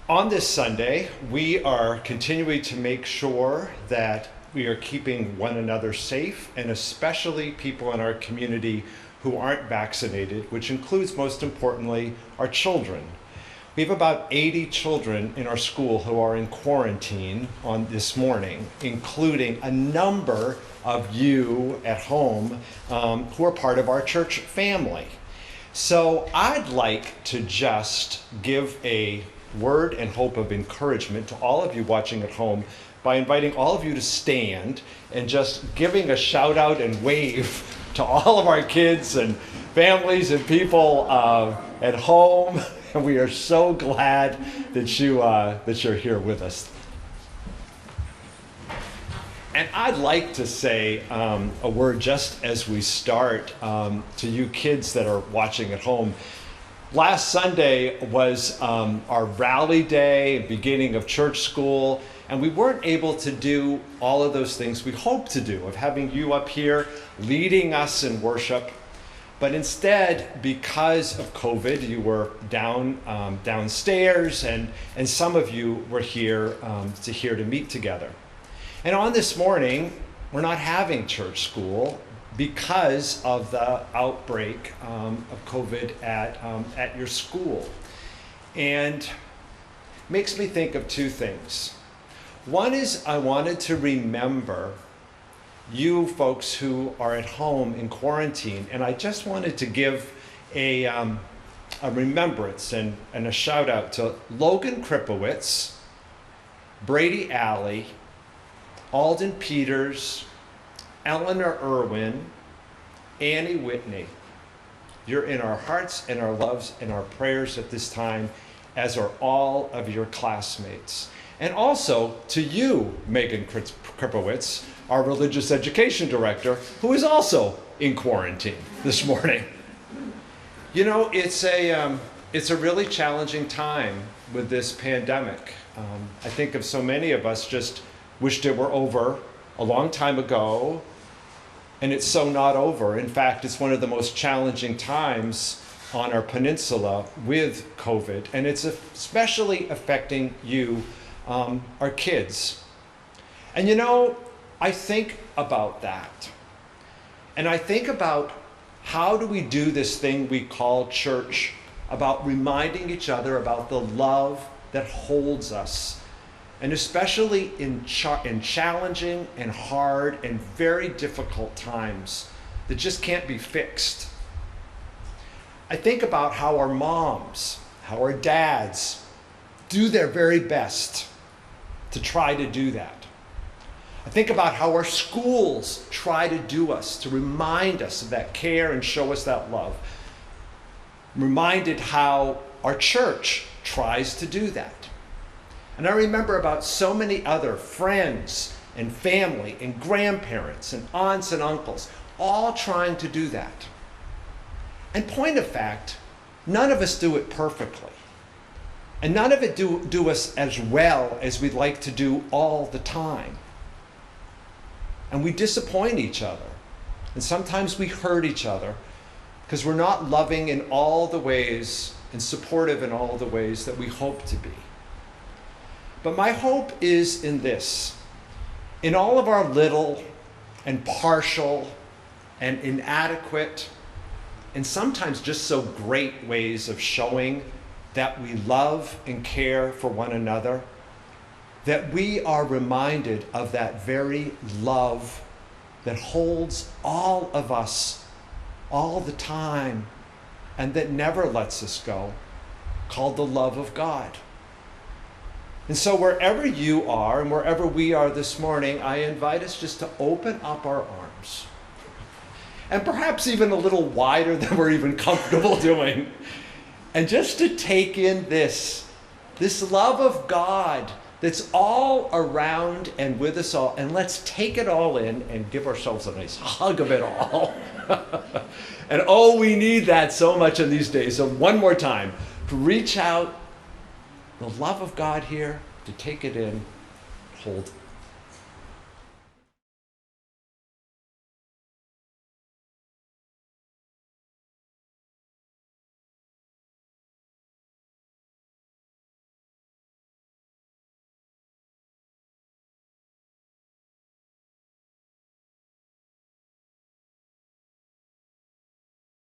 On this Sunday, we are continuing to make sure that we are keeping one another safe, and especially people in our community who aren't vaccinated, which includes, most importantly, our children. We have about 80 children in our school who are in quarantine on this morning, including a number of you at home who are part of our church family. So I'd like to just give a word and hope of encouragement to all of you watching at home by inviting all of you to stand and just giving a shout out and wave to all of our kids and families and people at home. And we are so glad that you're here with us. And I'd like to say a word just as we start to you kids that are watching at home. Last Sunday was our rally day, beginning of church school, and we weren't able to do all of those things we hoped to do, of having you up here leading us in worship. But instead, because of COVID, you were downstairs, and some of you were here to meet together. And on this morning, we're not having church school because of the outbreak of COVID at your school. And it makes me think of two things. One is I wanted to remember you folks who are at home in quarantine, and I just wanted to give a remembrance and a shout out to Logan Kripowitz, Brady Alley, Alden Peters, Eleanor Irwin, Annie Whitney. You're in our hearts and our loves and our prayers at this time, as are all of your classmates. And also to you, Megan Kripowitz, our religious education director, who is also in quarantine this morning. You know, it's a really challenging time with this pandemic. I think of so many of us just wished it were over a long time ago, and it's so not over. In fact, it's one of the most challenging times on our peninsula with COVID, and it's especially affecting you, our kids. And you know, I think about that. And I think about how do we do this thing we call church, about reminding each other about the love that holds us. And especially in challenging and hard and very difficult times that just can't be fixed. I think about how our moms, how our dads do their very best to try to do that. I think about how our schools try to do us, to remind us of that care and show us that love. I'm reminded how our church tries to do that. And I remember about so many other friends and family and grandparents and aunts and uncles all trying to do that. And point of fact, none of us do it perfectly. And none of it do us as well as we'd like to do all the time. And we disappoint each other. And sometimes we hurt each other because we're not loving in all the ways and supportive in all the ways that we hope to be. But my hope is in this. In all of our little and partial and inadequate and sometimes just so great ways of showing that we love and care for one another, that we are reminded of that very love that holds all of us all the time and that never lets us go, called the love of God. And so wherever you are and wherever we are this morning, I invite us just to open up our arms, and perhaps even a little wider than we're even comfortable doing, and just to take in this love of God that's all around and with us all. And let's take it all in and give ourselves a nice hug of it all. And oh, we need that so much in these days. So one more time, to reach out, the love of God here, to take it in, hold